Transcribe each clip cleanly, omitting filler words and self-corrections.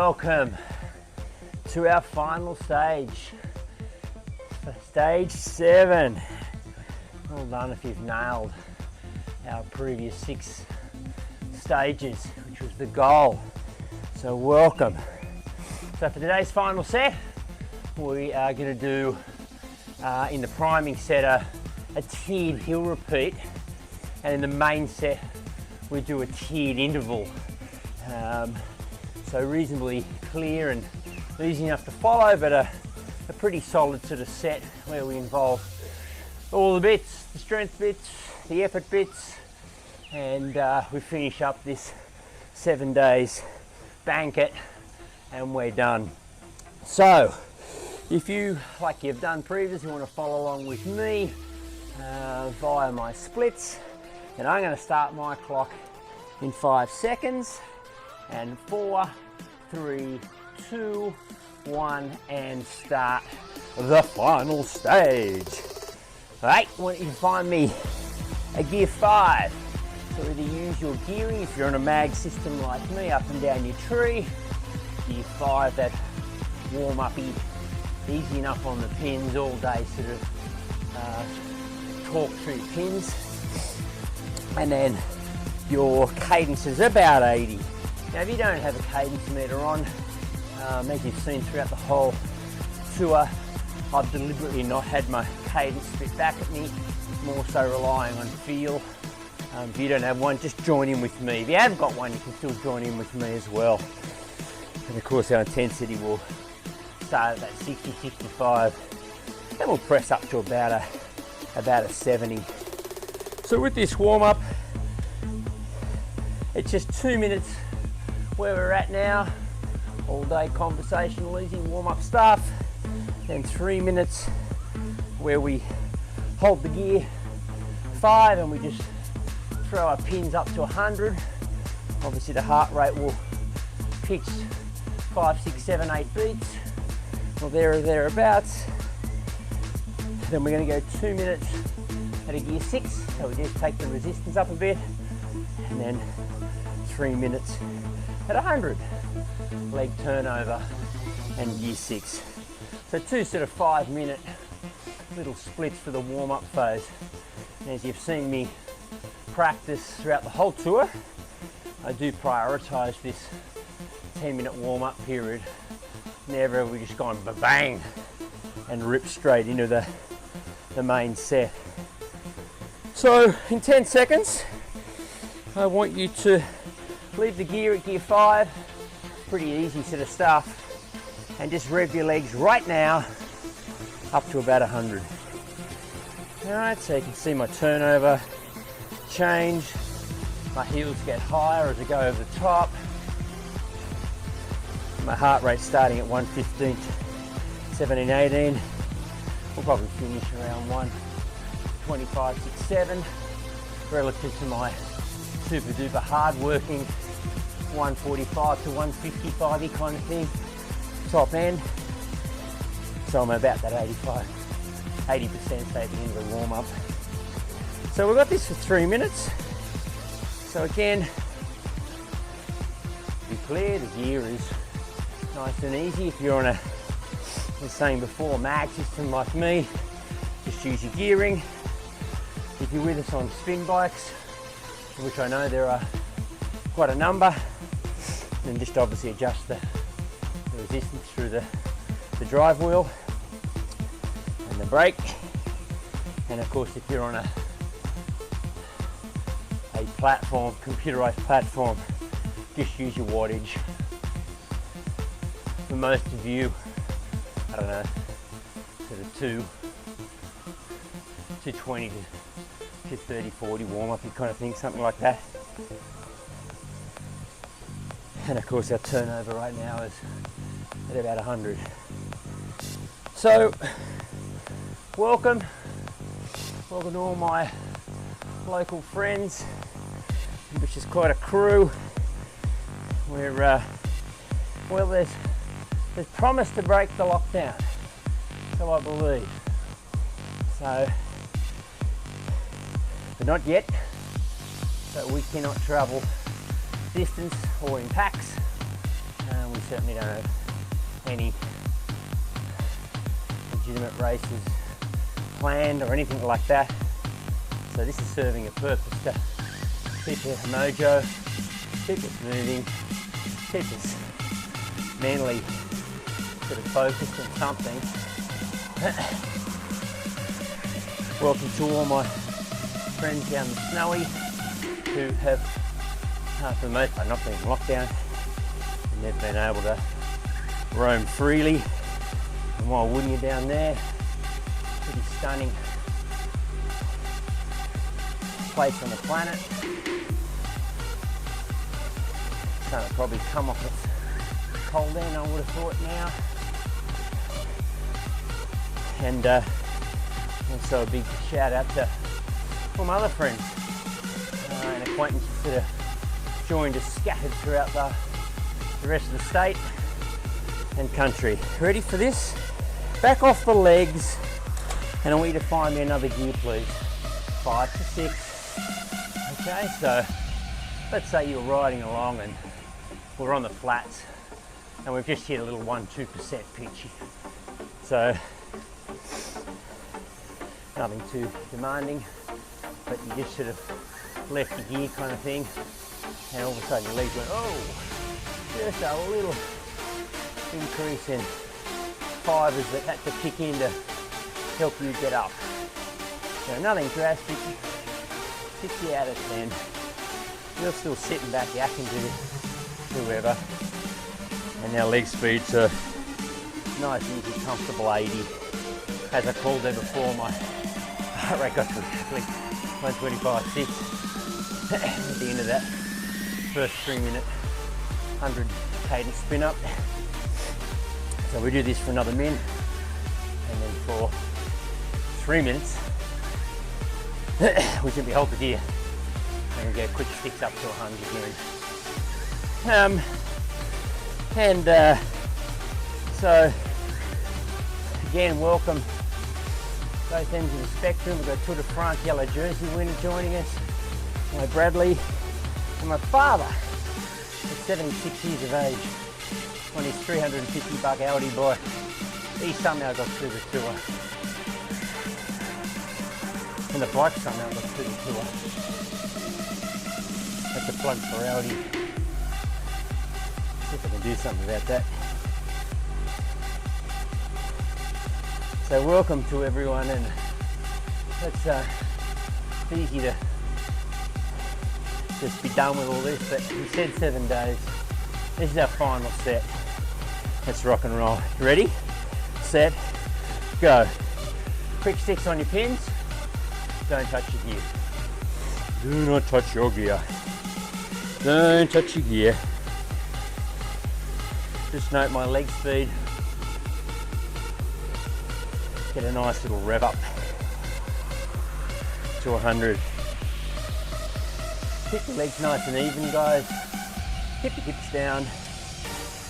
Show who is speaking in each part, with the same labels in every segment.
Speaker 1: welcome to our final stage, stage 7. Well done if you've nailed our previous 6 stages, which was the goal. So welcome. So for today's final set, we are going to do in the priming set a tiered hill repeat, and in the main set we do a tiered interval. So reasonably clear and easy enough to follow, but a pretty solid sort of set where we involve all the bits, the strength bits, the effort bits, and we finish up this 7 days banquet and we're done. So if you, like you've done previously, want to follow along with me via my splits, then I'm going to start my clock in 5 seconds, and 4, 3, 2, 1, and start the final stage. Alright, I want you to find me a gear 5. So either use your gearing if you're on a mag system like me, up and down your tree. Gear 5, that warm-uppy, easy enough on the pins, all day sort of talk through pins. And then your cadence is about 80. Now if you don't have a cadence meter on, as you've seen throughout the whole tour, I've deliberately not had my cadence spit back at me, more so relying on feel. If you don't have one, just join in with me. If you haven't got one, you can still join in with me as well. And of course our intensity will start at that 60, 65, and we'll press up to about a 70. So with this warm up, it's just 2 minutes where we're at now, all day conversational, easy warm-up stuff, then 3 minutes where we hold the gear 5 and we just throw our pins up to 100. Obviously the heart rate will pitch 5, 6, 7, 8 beats, or there or thereabouts. Then we're going to go 2 minutes at a gear 6, so we just take the resistance up a bit, and then 3 minutes at 100, leg turnover and gear 6. So 2 sort of 5-minute little splits for the warm-up phase. And as you've seen me practice throughout the whole tour, I do prioritise this 10-minute warm-up period. Never have we just gone bang and ripped straight into the main set. So in 10 seconds, I want you to leave the gear at gear 5, pretty easy sort of stuff, and just rev your legs right now up to about 100. Alright, so you can see my turnover change, my heels get higher as I go over the top, my heart rate starting at 115, 17, 18, we'll probably finish around 125, 6, 7, relative to my super duper hard working 145 to 155 kind of thing, top end. So I'm about that 85, 80% say at the end of the warm up. So we've got this for 3 minutes. So again, be clear, the gear is nice and easy. If you're on a, as I was saying before, mag system like me, just use your gearing. If you're with us on spin bikes, which I know there are quite a number, then just obviously adjust the resistance through the drive wheel and the brake. And of course, if you're on a platform, computerized platform, just use your wattage. For most of you, I don't know, sort of 220 to 30, 40 warm up kind of thing, something like that. And of course our turnover right now is at about 100. So welcome to all my local friends, which is quite a crew. We're well, there's promise to break the lockdown, so I believe. So, but not yet. So we cannot travel distance or in packs. We certainly don't have any legitimate races planned or anything like that. So this is serving a purpose to keep our mojo, keep us moving, keep us mentally sort of focused on something. Welcome to all my friends down the Snowy who have, for the most part, not been in lockdown, and they've been able to roam freely. And why wouldn't you down there? Pretty stunning place on the planet. Sun will probably come off its cold end, I would have thought now. And also a big shout out to all my other friends and acquaintances that have joined us scattered throughout the rest of the state and country. Ready for this? Back off the legs, and I want you to find me another gear, please. 5 to 6. Okay, so let's say you're riding along and we're on the flats and we've just hit a little 1-2% pitch. So nothing too demanding, but you just sort of left your gear kind of thing, and all of a sudden your legs went, oh, just a little increase in fibres that had to kick in to help you get up. So nothing drastic, 60 out of 10. You're still sitting back yakking to whoever, and our leg speed's a nice, easy, comfortable 80. As I called there before, my heart rate got to exactly 125.6 at the end of that first 3-minute 100 cadence spin up. So we do this for another min, and then for 3 minutes we simply hold the gear and we go quick sticks up to 100 again. So again, welcome both ends of the spectrum. We've got Tour de France yellow jersey winner joining us, my Bradley, and my father at 76 years of age on his $350 Audi bike. He somehow got through the tour, and the bike somehow got through the tour. That's a plug for Audi. See if I can do something about that. So welcome to everyone, and it's easy to just be done with all this, but we said 7 days. This is our final set. Let's rock and roll. Ready, set, go. Quick sticks on your pins. Don't touch your gear. Do not touch your gear. Don't touch your gear. Just note my leg speed. Get a nice little rev up to 100. Keep your legs nice and even, guys. Keep your hips down.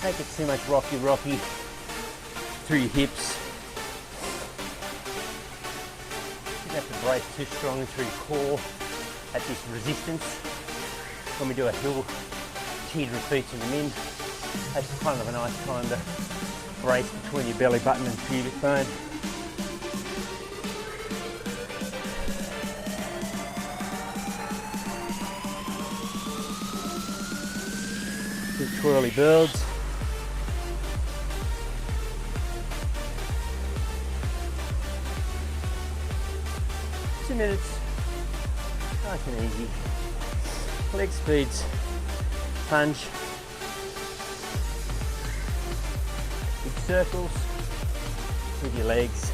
Speaker 1: Don't get too much rocky through your hips. You don't have to brace too strongly through your core at this resistance. When we do a hill tiered repeats in the min, that's kind of a nice time to brace between your belly button and pubic bone. Big twirly builds. Two minutes, nice and easy. Leg speeds, punch, big circles with your legs.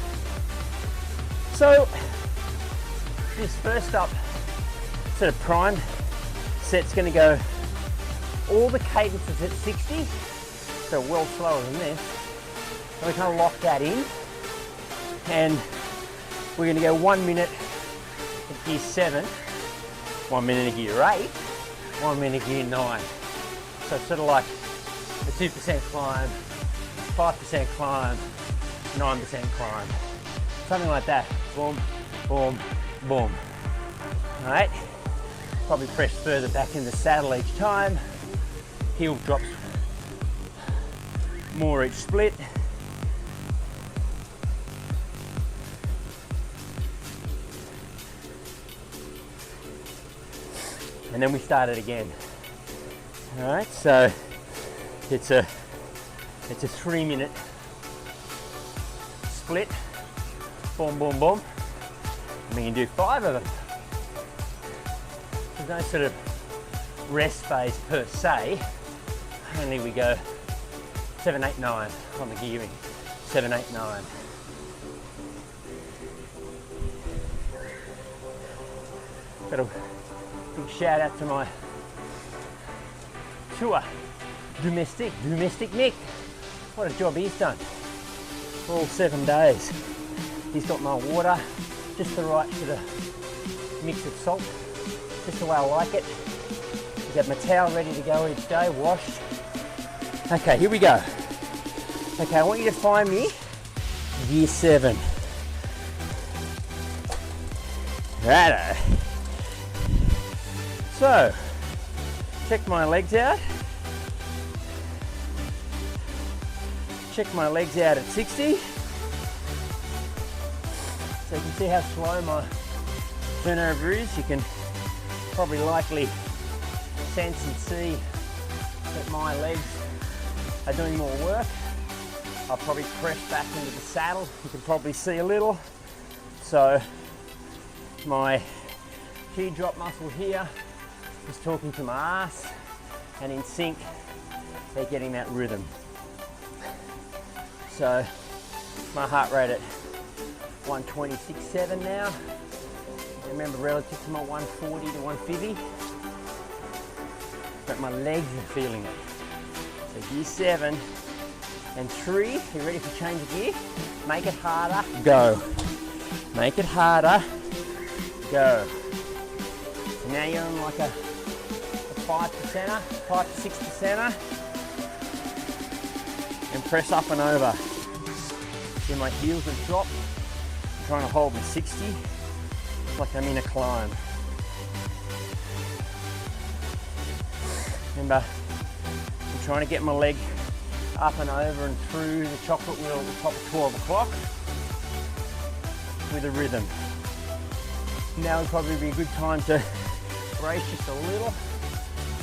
Speaker 1: So this first up sort of prime set's going to go all the cadences at 60, so well slower than this, and we kind of lock that in, and we're going to go 1 minute at gear 7, 1 minute at gear 8, 1 minute at gear 9. So it's sort of like a 2% climb, 5% climb, 9% climb, something like that. Boom, boom, boom. All right, probably press further back in the saddle each time. Heel drops more each split. And then we start it again. All right, so it's a 3-minute split. Boom, boom, boom. And we can do 5 of them. There's no sort of rest phase per se. Only we go 7, 8, 9 on the gearing. 7, 8, 9. Got a big shout out to my tour domestic Nick. What a job he's done for all 7 days. He's got my water just the right sort of mix of salt, just the way I like it. He's got my towel ready to go each day, washed. Okay, here we go. Okay, I want you to find me year 7. Righto. So, check my legs out. Check my legs out at 60. So you can see how slow my turnover is. You can probably likely sense and see that my legs are doing more work. I'll probably press back into the saddle. You can probably see a little. So my G-drop muscle here is talking to my ass, and in sync they're getting that rhythm. So my heart rate at 126.7 now. Remember, relative to my 140 to 150, but my legs are feeling it. So gear 7 and 3. You ready for change of gear? Make it harder. Go. Make it harder. Go. So now you're on like a 5%er, 5 to 6%er, and press up and over. See my heels have dropped. I'm trying to hold my 60. It's like I'm in a climb. Remember, I'm trying to get my leg up and over and through the chocolate wheel at the top of 12 o'clock with a rhythm. Now would probably be a good time to brace just a little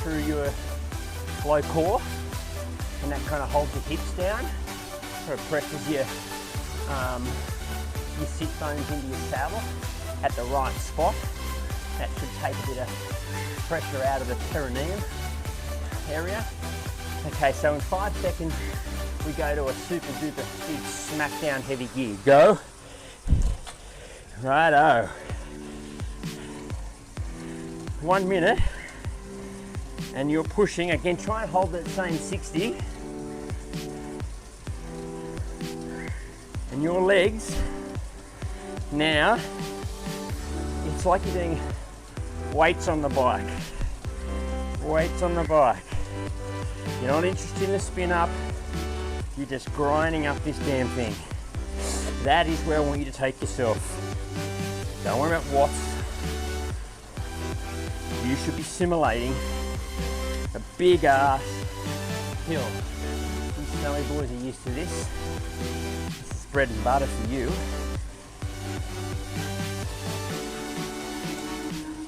Speaker 1: through your low core, and that kind of holds your hips down, so it presses your sit bones into your saddle at the right spot. That should take a bit of pressure out of the perineum area. Okay, so in 5 seconds we go to a super duper big smackdown heavy gear. Go. Righto. 1 minute, and you're pushing again. Try and hold that same 60, and your legs now, it's like you're doing weights on the bike. Weights on the bike. You're not interested in the spin up, you're just grinding up this damn thing. That is where I want you to take yourself. Don't worry about watts. You should be simulating a big ass hill. You smelly boys are used to this. This is bread and butter for you.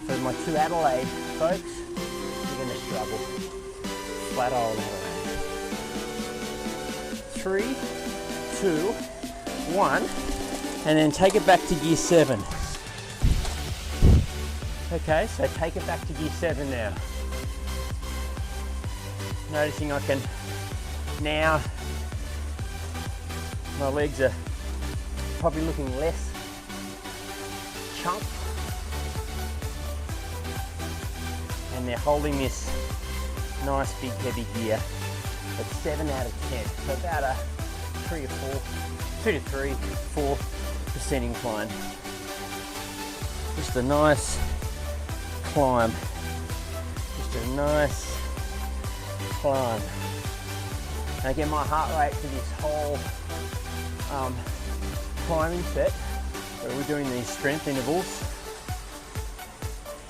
Speaker 1: So my 2 Adelaide folks, you're going to struggle. Flat old Adelaide. 3, 2, 1, and then take it back to gear 7. Okay, so take it back to gear 7 now. Noticing I can now, my legs are probably looking less chunked, and they're holding this nice big heavy gear at 7 out of 10. So about a 3 or 4, 2 to 3, 4% incline. Just a nice climb. Just a nice climb. And again, my heart rate for this whole climbing set, where we're doing these strength intervals,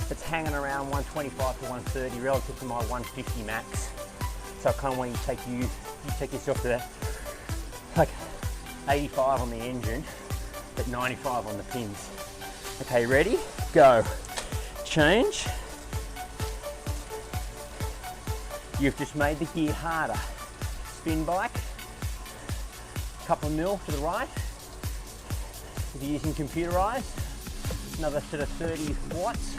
Speaker 1: it's hanging around 125 to 130 relative to my 150 max. So I kind of want you to take you You take yourself to that, like 85 on the engine, but 95 on the pins. Okay, ready? Go. Change. You've just made the gear harder. Spin bike, couple of mil to the right. If you're using computerized, another sort of 30 watts.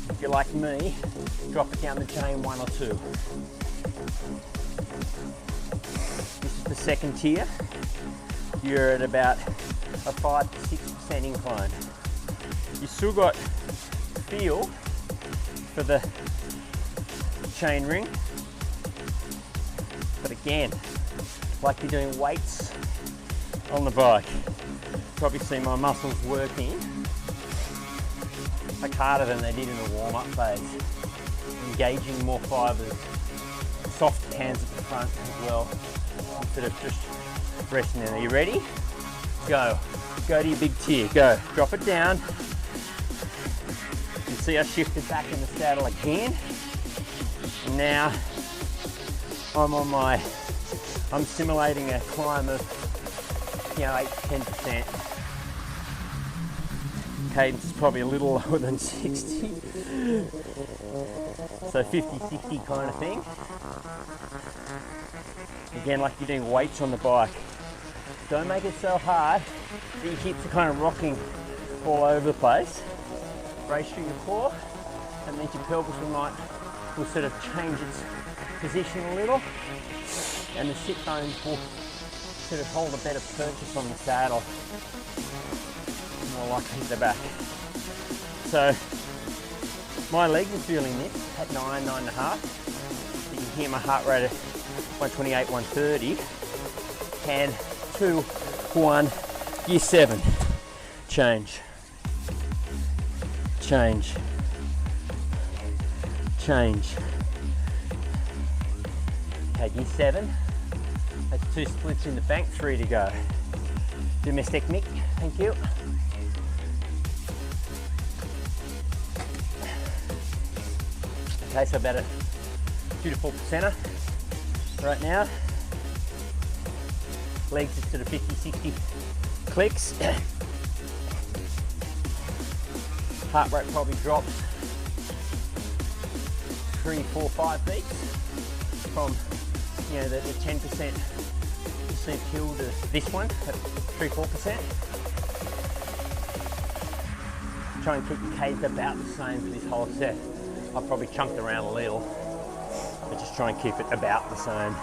Speaker 1: If you're like me, drop it down the chain 1 or 2. This is the second tier. You're at about a 5 to 6% incline. You still got feel for the chain ring, but again, like you're doing weights on the bike. Probably see my muscles working like harder than they did in the warm-up phase. Engaging more fibers, soft hands at the front as well, instead of just resting there. Are you ready? Go. Go to your big tier. Go. Drop it down. You see I shifted back in the saddle again. And now I'm simulating a climb of 8 to 10%. Cadence is probably a little lower than 60. So 50-60 kind of thing. Again, like you're doing weights on the bike. Don't make it so hard that your hips are kind of rocking all over the place. Brace through your core, and then your pelvis will sort of change its position a little, and the sit bones will sort of hold a better purchase on the saddle, more likely at the back. So my legs are feeling this at 9.5. You can hear my heart rate at 128, 130. And 2, 1, gear 7. Change. Change. Change. Okay, gear 7. That's 2 splits in the bank, 3 to go. Domestic Mick, thank you. Okay, so about a 2 to 4%er right now. Legs are sort of 50-60 clicks. Heart rate probably drops 3, 4, 5 beats from the 10% percent kill to this one at 3-4%. Try and keep your cadence about the same for this whole set. I've probably chunked around a little, but just try and keep it about the same.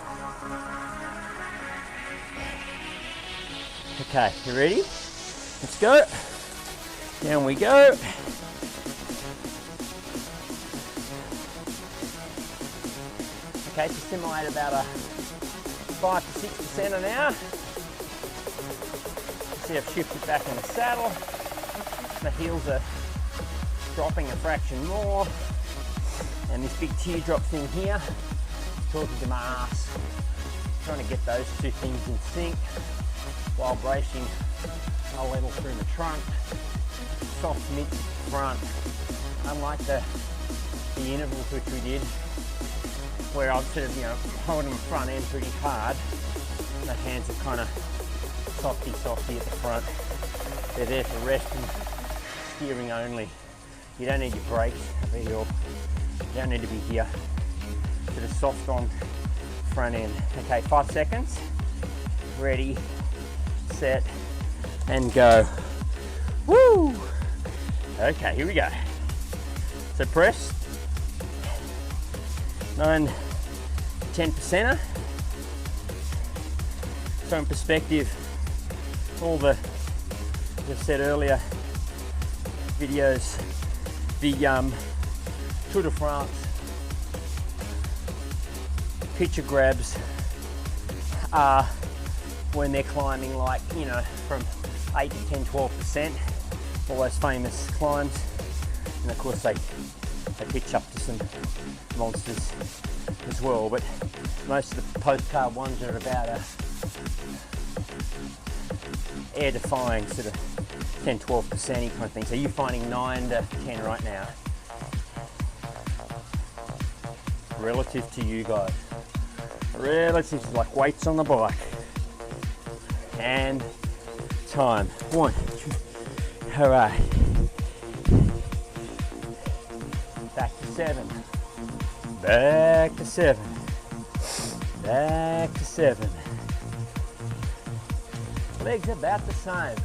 Speaker 1: Okay, you ready? Let's go. Down we go. Okay, to simulate about a 5 to 6% an hour. See, I've shifted back in the saddle. The heels are dropping a fraction more. And this big teardrop thing here, talking to my ass. Trying to get those two things in sync while bracing a level through the trunk. Soft mid front. Unlike the intervals which we did, where I'm sort of, holding the front end pretty hard. The hands are kind of softy at the front. They're there for rest and steering only. You don't need your brakes over here. You don't need to be here. Sort of soft on front end. Okay, 5 seconds. Ready, set, and go. Woo! Okay, here we go. So press. 9, 10%er. So in perspective, all the, as I said earlier, videos, the Tour de France picture grabs are when they're climbing from 8 to 10, 12%, all those famous climbs. And of course they pitch up to some monsters as well, but most of the postcard ones are about a air-defying sort of 10, 12% kind of thing. So you're finding 9 to 10 right now. Relative to you guys. Relative, like weights on the bike. And time. 1, 2, hooray. Back to 7. Back to 7. Back to 7. Legs about the same.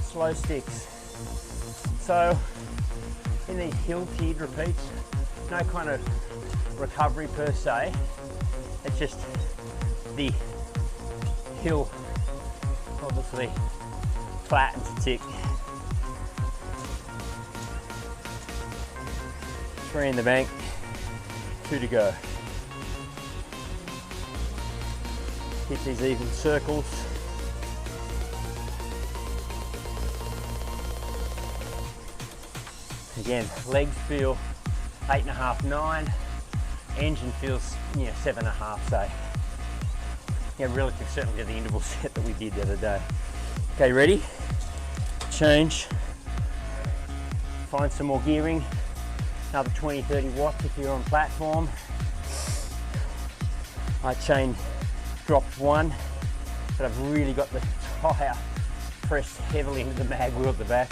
Speaker 1: Slow sticks. So in these hill tiered repeats, no kind of recovery per se. It's just the hill obviously flattens a tick. 3 in the bank, 2 to go. Hit these even circles. Again, legs feel 8.5, 9. Engine feels 7.5, say. Relative certainly to the interval set that we did the other day. Okay, ready? Change. Find some more gearing. Another 20, 30 watts if you're on platform. I chain dropped 1, but I've really got the tyre pressed heavily into the mag wheel at the back.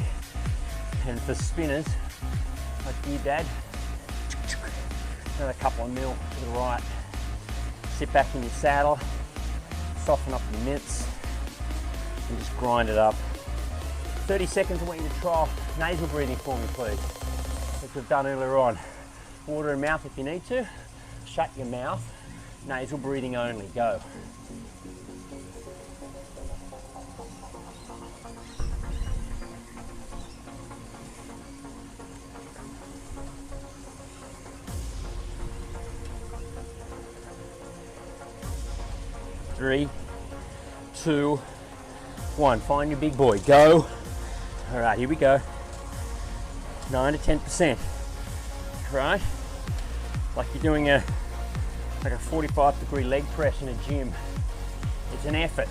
Speaker 1: And for spinners, I did add another couple of mil to the right. Sit back in your saddle, soften up the mitts, and just grind it up. 30 seconds, I want you to try nasal breathing for me, please, which we've done earlier on. Water and mouth if you need to. Shut your mouth. Nasal breathing only. Go. Three, 2, 1. Find your big boy. Go. All right, here we go. 9 to 10%. Right? Like you're doing a 45-degree leg press in a gym. It's an effort.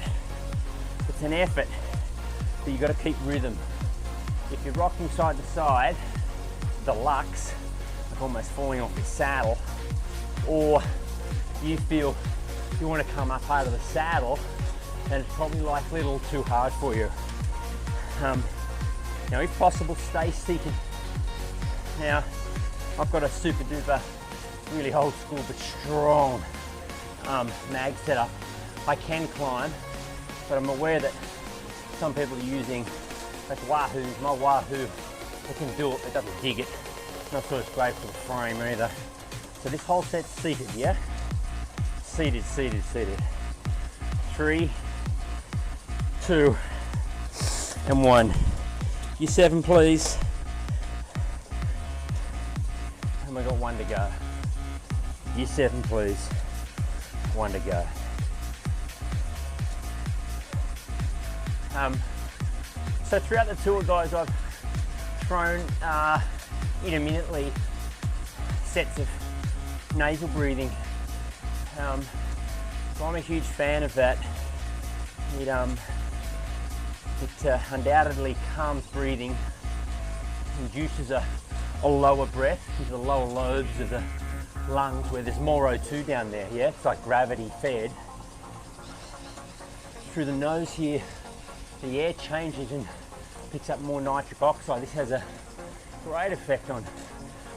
Speaker 1: It's an effort, but you got to keep rhythm. If you're rocking side to side, deluxe, like almost falling off your saddle, or you feel you want to come up out of the saddle, and it's probably likely a little too hard for you. Now, if possible, stay seated. Now, I've got a super duper, really old school but strong mag setup. I can climb, but I'm aware that some people are using like Wahoos. My Wahoo, it can do it, it doesn't dig it. Not sure it's great for the frame either. So this whole set's seated, yeah? Seated, seated, seated. 3, 2, and 1. You 7, please. And we've got 1 to go. You 7, please. 1 to go. So throughout the tour, guys, I've thrown intermittently sets of nasal breathing. So I'm a huge fan of that. It undoubtedly calms breathing, induces a lower breath into the lower lobes of the lungs where there's more O2 down there, yeah? It's like gravity fed. Through the nose here, the air changes and picks up more nitric oxide. This has a great effect on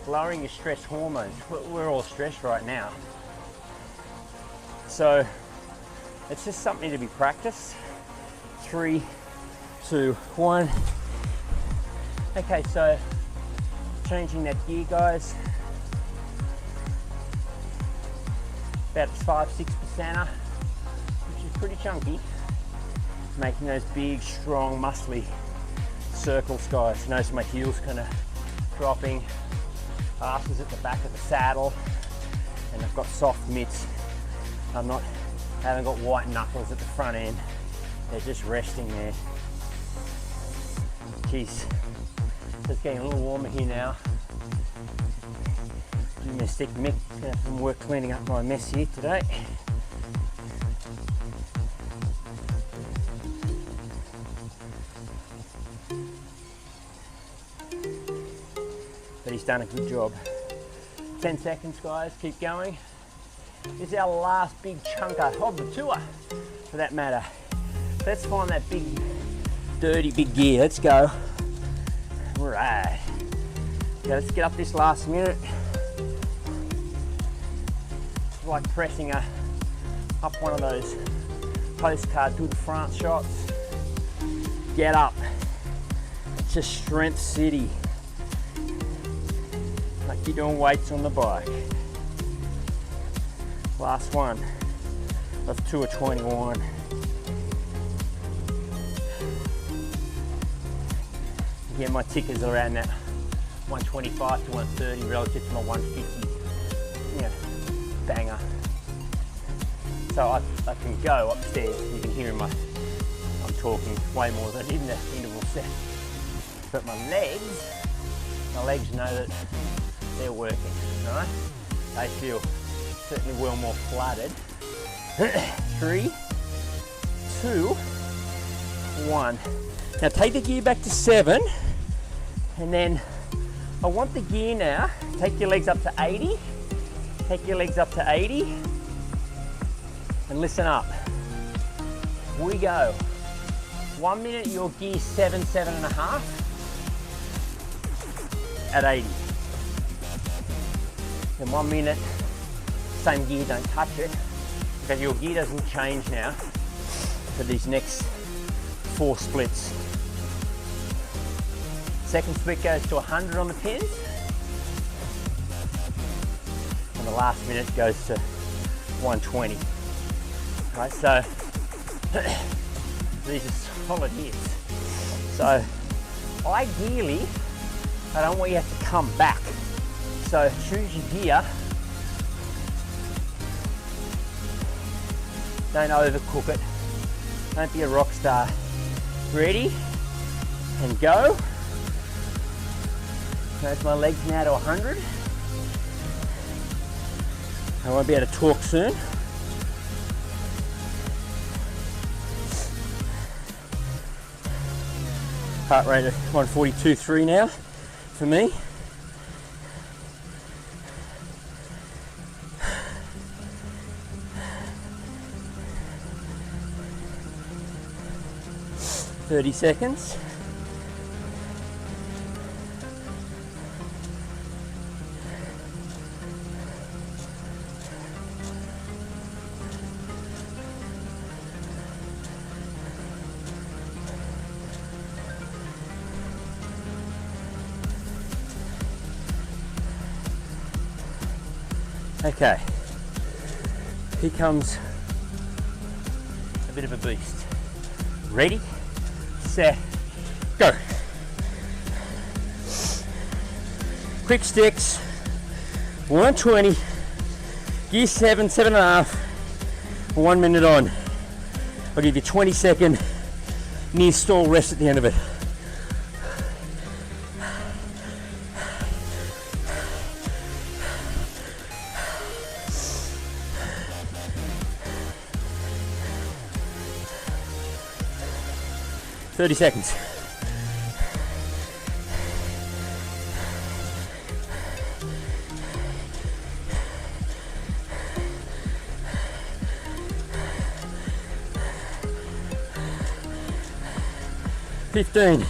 Speaker 1: lowering your stress hormones. We're all stressed right now. So it's just something to be practiced. 3, 2, 1. Okay, so changing that gear, guys. About 5-6%er, which is pretty chunky. Making those big, strong, muscly circles, guys. Notice my heels kind of dropping. Ass is at the back of the saddle, and I've got soft mitts. I haven't got white knuckles at the front end. They're just resting there. Jeez, it's getting a little warmer here now. Domestic Mick is going to have some work cleaning up my mess here today. But he's done a good job. 10 seconds, guys, keep going. is our last big chunker of the tour, for that matter. Let's find that big, dirty big gear. Let's go. All right. Yeah, let's get up this last minute. It's like pressing up one of those postcard Tour de France shots. Get up. It's a strength city. Like you're doing weights on the bike. Last one of Tour 21. Again, my tickers are around that 125 to 130 relative to my 150. Yeah, banger. So I can go upstairs. You can hear I'm talking way more than I did in the interval set. But my legs know that they're working, right? They feel certainly well more flooded. 3, 2, 1. Now take the gear back to 7, and then I want the gear now. Take your legs up to 80. Take your legs up to 80. And listen up. We go. 1 minute your gear 7, 7.5 at 80. Then 1 minute, same gear, don't touch it, because your gear doesn't change now for these next 4 splits. Second split goes to 100 on the pins, and the last minute goes to 120. Right, so these are solid hits. So ideally, I don't want you to have to come back. So choose your gear. Don't overcook it. Don't be a rock star. Ready and go. There's my legs now to 100. I won't be able to talk soon. Heart rate of 142.3 now for me. .30 seconds. Okay, here comes a bit of a beast. Ready, set, go. Quick sticks, 120, gear 7, 7.5, 1 minute on. I'll give you 20-second near stall rest at the end of it. .30 seconds. .15.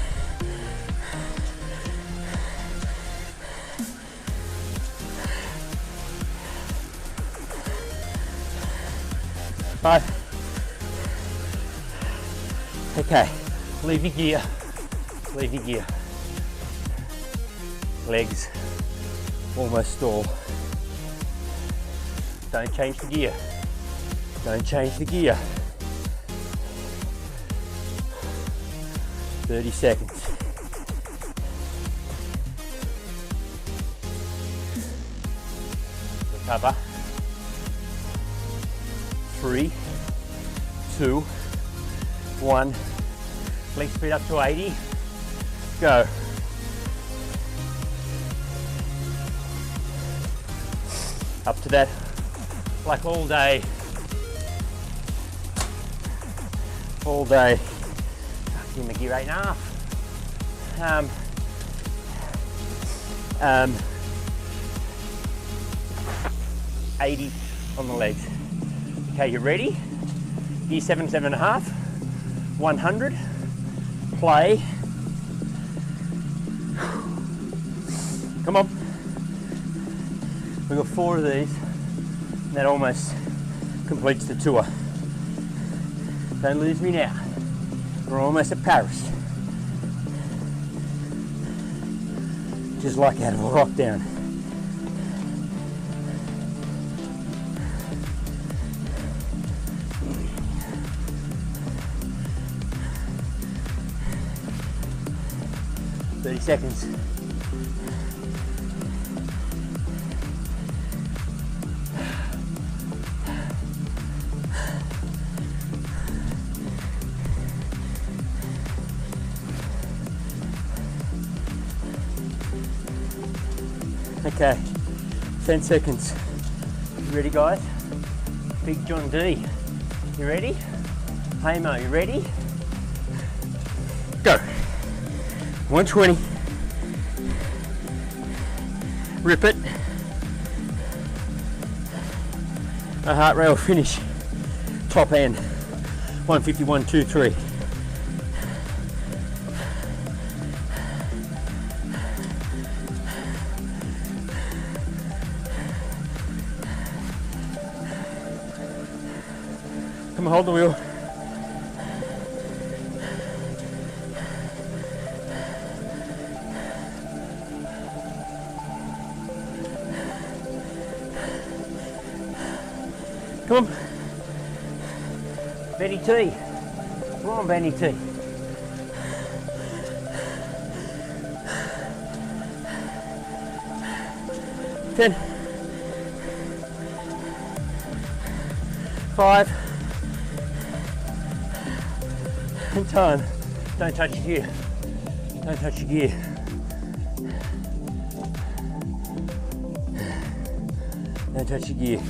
Speaker 1: Five. Okay. Leave your gear, leave your gear. Legs almost stall. Don't change the gear. Don't change the gear. 30 seconds. Recover. 3, 2, 1. Leg speed up to 80. Go. Up to that, like all day. All day. Give me gear 8.5. 80 on the legs. Okay, you ready? Gear 7, 7.5, 100, play. Come on. We've got 4 of these, and that almost completes the tour. Don't lose me now. We're almost at Paris. Just like out of a lockdown. Seconds. Okay, 10 seconds. You ready, guys? Big John D, you ready? Hey Mo, you ready? Go. 120. Rip it. A heart rate will finish. Top end. 151, 2, 3. Come on, hold the wheel. Come on. Benny T. Come on, Benny T. Ten. 5. And time. Don't touch your gear. Don't touch your gear. Don't touch your gear.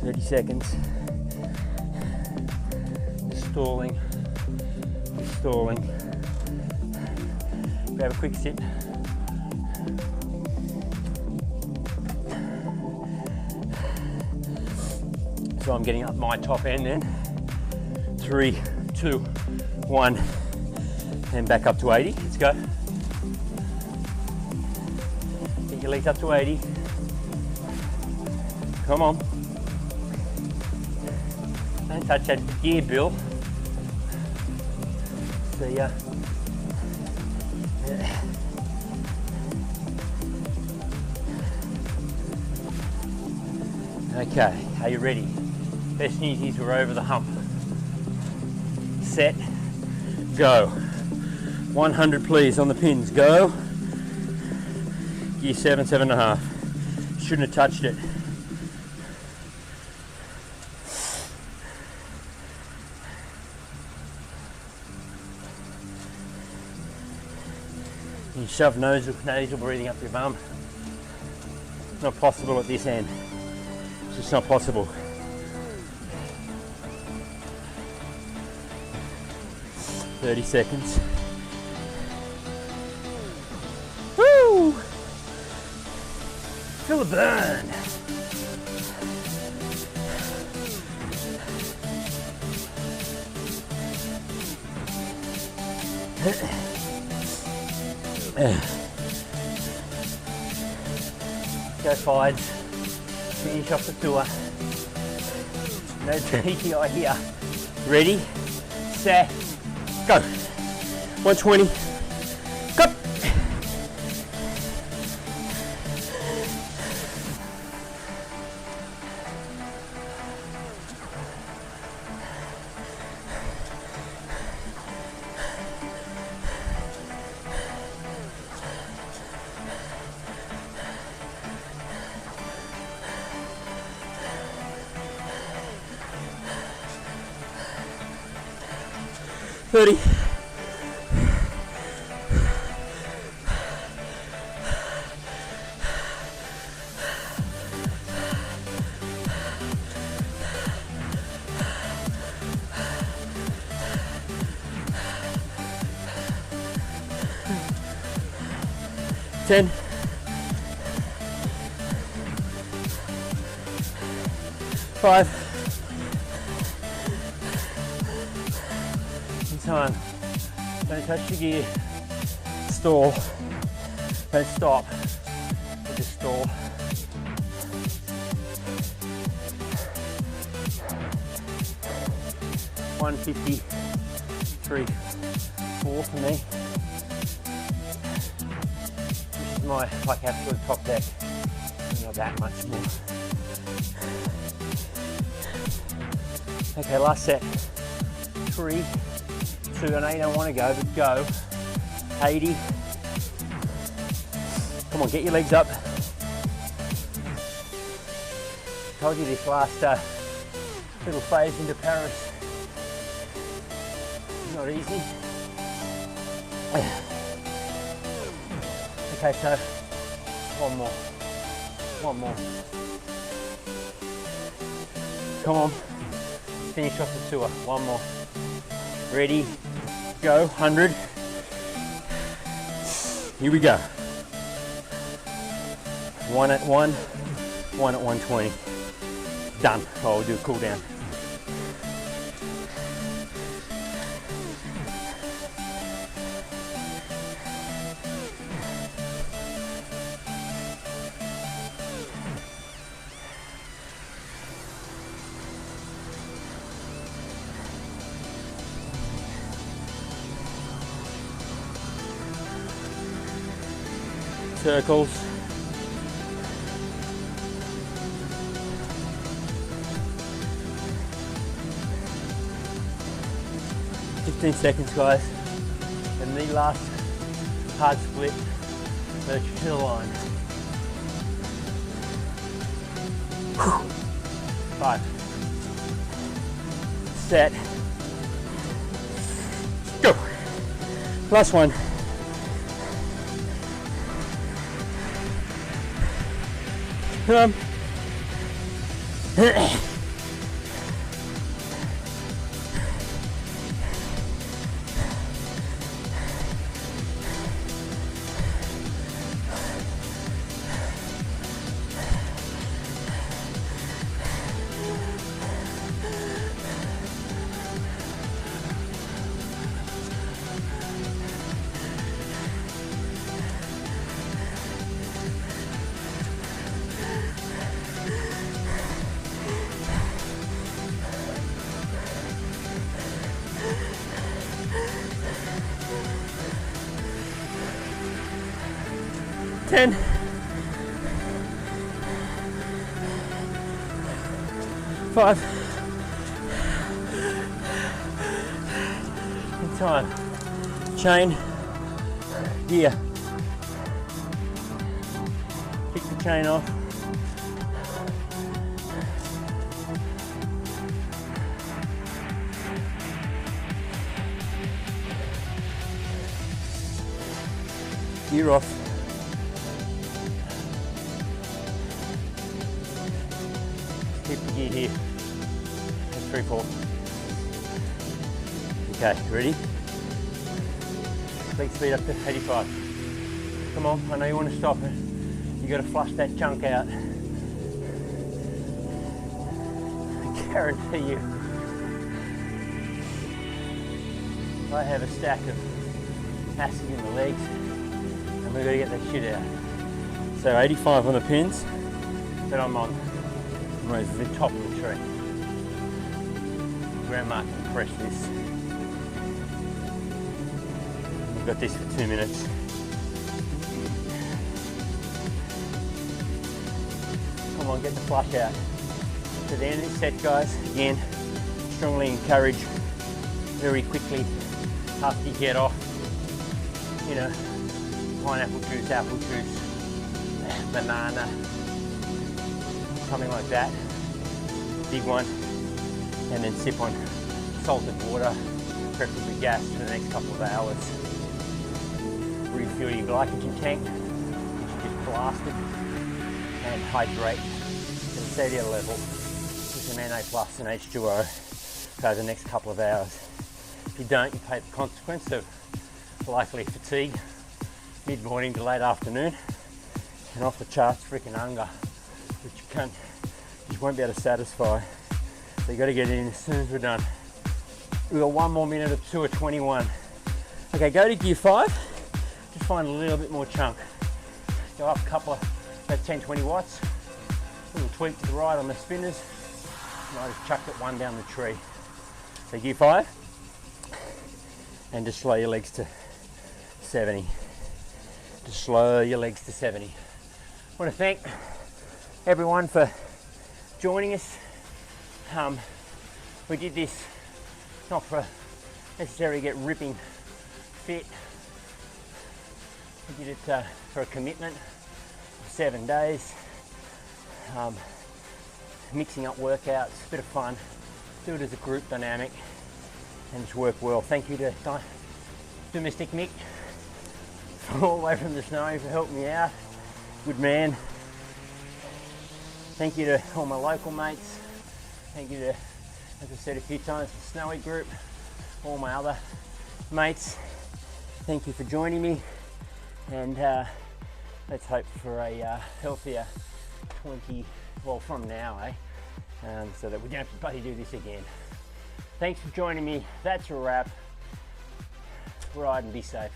Speaker 1: 30 seconds. Stalling. Stalling. Grab a quick sip. So I'm getting up my top end then. 3, 2, 1, and back up to 80. Let's go. Get your legs up to 80. Come on. Don't touch that gear, Bill. See ya. Yeah. Okay, are you ready? Best news is we're over the hump. Set, go. 100 please on the pins, go. Gear 7, 7.5. Shouldn't have touched it. You shove nasal breathing up your bum. It's not possible at this end. It's just not possible. .30 seconds. Woo! Feel the burn. Go sides. Finish off the tour. No TTI here. Ready, set, go. 120. Go. .30. 5. In time. Don't touch the gear. Stall. Don't stop. You just stall. $153.4 for me. This is my like absolute top deck. Not that much more. Okay, last set. 3, 2, I know you don't want to go, but go. 80. Come on, get your legs up. Told you this last little phase into Paris. Not easy. Okay, so one more. Come on. Finish off the tour. One more. Ready, go. 100. Here we go. 1 at 1, 1 at 120. Done. Oh, we'll do a cool down. Circles. "15 seconds, guys, and the last hard split, virtue to the line. 5. Set. Go. Last one. Come. 10. 5. In time. Chain. Gear. Kick the chain off. Gear off. Keep the gear here. And 3, 4. Okay, ready? Leg speed up to 85. Come on, I know you want to stop it. You got to flush that junk out. I guarantee you, I have a stack of acid in the legs, and we've got to get that shit out. So 85 on the pins that I'm on. Whereas the top of the tree. Grandma can press this. We've got this for 2 minutes. Come on, get the flush out. To the end of this set, guys, again, strongly encourage very quickly after you get off, you know, pineapple juice, apple juice, banana, something like that, big one, and then sip on salted water, preferably gas, for the next couple of hours. Refuel your glycogen tank, which you just blasted, and hydrate at a cellular level with some Na plus and H2O over the next couple of hours. If you don't, you pay the consequence of likely fatigue, mid-morning to late afternoon, and off the charts freaking hunger, which you can't just won't be able to satisfy. So you got to get in as soon as we're done. We've got one more minute of 2 of 21. Okay, go to gear 5. Just find a little bit more chunk. Go up a couple of, about 10, 20 watts. A little tweak to the right on the spinners. And I just chucked it one down the tree. So gear 5. And just slow your legs to 70. Just slow your legs to 70. I want to thank everyone for joining us. We did this not for necessarily get ripping fit. We did it for a commitment of 7 days. Mixing up workouts, a bit of fun. Do it as a group dynamic, and it's worked well. Thank you to Domestic Mick from all the way from the Snowy for helping me out. Good man. Thank you to all my local mates. Thank you to, as I said a few times, the Snowy group, all my other mates. Thank you for joining me, and let's hope for a healthier 20, well, from now, so that we don't have to bloody do this again. Thanks for joining me. That's a wrap. Ride and be safe.